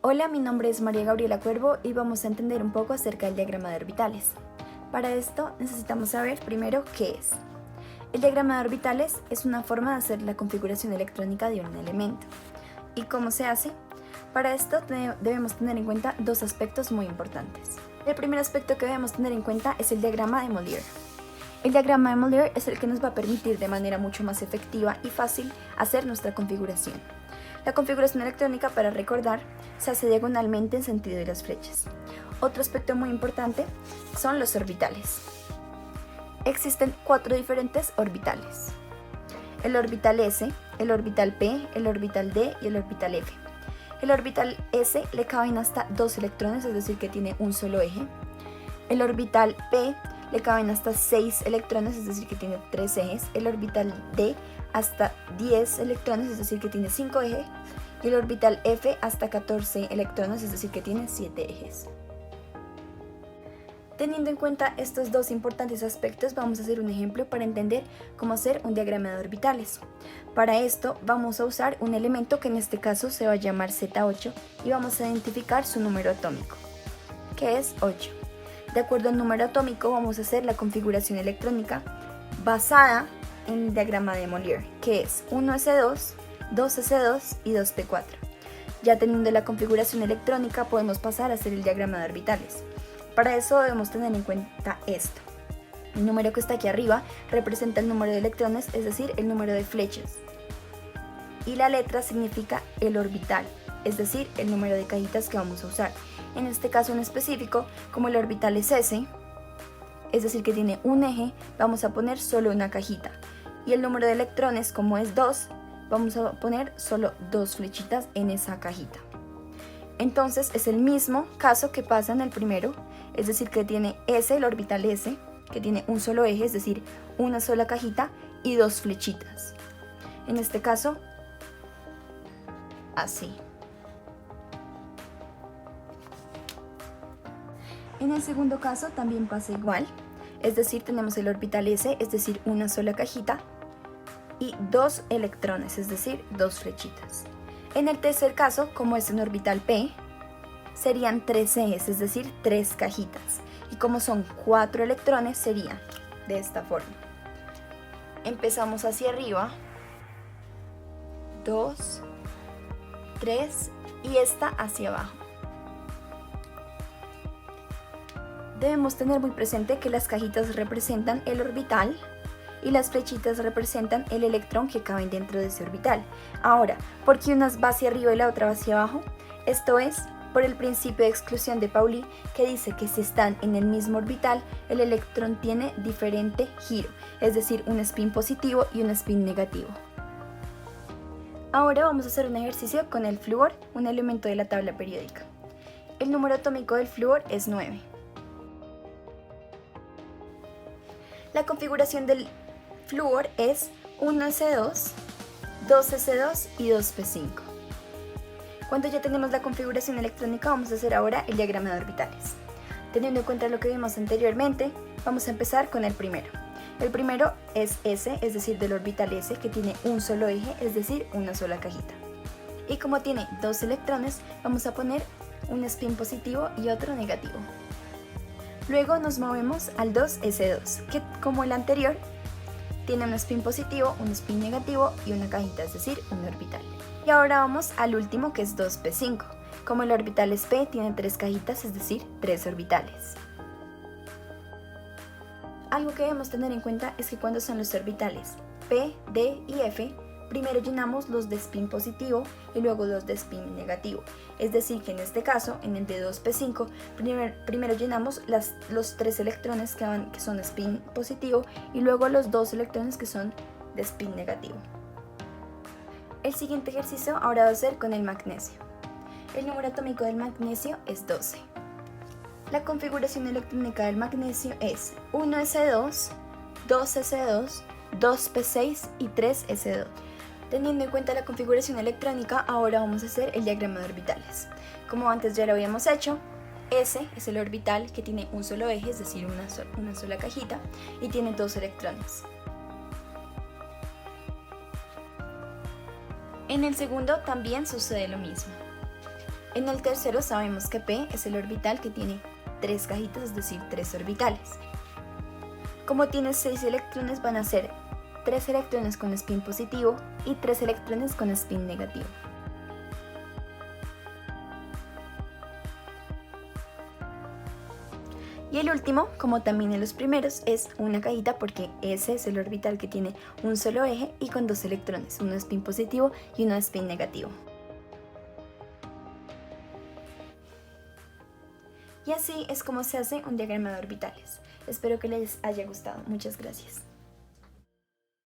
Hola, mi nombre es María Gabriela Cuervo y vamos a entender un poco acerca del diagrama de orbitales. Para esto necesitamos saber primero qué es. El diagrama de orbitales es una forma de hacer la configuración electrónica de un elemento. ¿Y cómo se hace? Para esto debemos tener en cuenta dos aspectos muy importantes. El primer aspecto que debemos tener en cuenta es el diagrama de Mollier. El diagrama de Mollier es el que nos va a permitir de manera mucho más efectiva y fácil hacer nuestra configuración. La configuración electrónica, para recordar, se hace diagonalmente en sentido de las flechas. Otro aspecto muy importante son los orbitales. Existen 4 diferentes orbitales: el orbital S, el orbital P, el orbital D y el orbital F. El orbital S le caben hasta 2 electrones, es decir, que tiene un solo eje. El orbital P le caben hasta 6 electrones, es decir, que tiene 3 ejes. El orbital D hasta 10 electrones, es decir, que tiene 5 ejes. Y el orbital F hasta 14 electrones, es decir, que tiene 7 ejes. Teniendo en cuenta estos dos importantes aspectos, vamos a hacer un ejemplo para entender cómo hacer un diagrama de orbitales. Para esto vamos a usar un elemento que en este caso se va a llamar Z8 y vamos a identificar su número atómico, que es 8. De acuerdo al número atómico vamos a hacer la configuración electrónica basada en el diagrama de Mollier, que es 1s2, 2s2 y 2p4. Ya teniendo la configuración electrónica podemos pasar a hacer el diagrama de orbitales. Para eso debemos tener en cuenta esto. El número que está aquí arriba representa el número de electrones, es decir, el número de flechas. Y la letra significa el orbital, es decir, el número de cajitas que vamos a usar. En este caso en específico, como el orbital es S, es decir, que tiene un eje, vamos a poner solo una cajita. Y el número de electrones, como es 2, vamos a poner solo 2 flechitas en esa cajita. Entonces es el mismo caso que pasa en el primero, es decir, que tiene S, el orbital S, que tiene un solo eje, es decir, una sola cajita y 2 flechitas. En este caso, así. En el segundo caso también pasa igual, es decir, tenemos el orbital S, es decir, una sola cajita, y 2 electrones, es decir, 2 flechitas. En el tercer caso, como es un orbital P, serían 3 ejes, es decir, 3 cajitas. Y como son 4 electrones, serían de esta forma. Empezamos hacia arriba, 2, 3 y esta hacia abajo. Debemos tener muy presente que las cajitas representan el orbital y las flechitas representan el electrón que caben dentro de ese orbital. Ahora, ¿por qué una va hacia arriba y la otra va hacia abajo? Esto es por el principio de exclusión de Pauli, que dice que si están en el mismo orbital, el electrón tiene diferente giro, es decir, un spin positivo y un spin negativo. Ahora vamos a hacer un ejercicio con el flúor, un elemento de la tabla periódica. El número atómico del flúor es 9. La configuración del flúor es 1s2, 2s2 y 2p5. Cuando ya tenemos la configuración electrónica, vamos a hacer ahora el diagrama de orbitales. Teniendo en cuenta lo que vimos anteriormente, vamos a empezar con el primero. El primero es S, es decir, del orbital S, que tiene un solo eje, es decir, una sola cajita. Y como tiene 2 electrones, vamos a poner un spin positivo y otro negativo. Luego nos movemos al 2s2, que como el anterior, tiene un spin positivo, un spin negativo y una cajita, es decir, un orbital. Y ahora vamos al último, que es 2p5. Como el orbital es P, tiene 3 cajitas, es decir, 3 orbitales. Algo que debemos tener en cuenta es que cuando son los orbitales P, D y F, primero llenamos los de spin positivo y luego los de spin negativo. Es decir, que en este caso, en el de 2p5, primero llenamos los 3 electrones que son spin positivo y luego los 2 electrones que son de spin negativo. El siguiente ejercicio ahora va a ser con el magnesio. El número atómico del magnesio es 12. La configuración electrónica del magnesio es 1s2, 2s2, 2p6 y 3s2. Teniendo en cuenta la configuración electrónica, ahora vamos a hacer el diagrama de orbitales. Como antes ya lo habíamos hecho, S es el orbital que tiene un solo eje, es decir, una sola cajita, y tiene 2 electrones. En el segundo también sucede lo mismo. En el tercero sabemos que P es el orbital que tiene 3 cajitas, es decir, 3 orbitales. Como tiene 6 electrones, van a ser 3 electrones con spin positivo y 3 electrones con spin negativo. Y el último, como también en los primeros, es una cajita porque ese es el orbital que tiene un solo eje y con 2 electrones, uno spin positivo y uno spin negativo. Y así es como se hace un diagrama de orbitales. Espero que les haya gustado. Muchas gracias.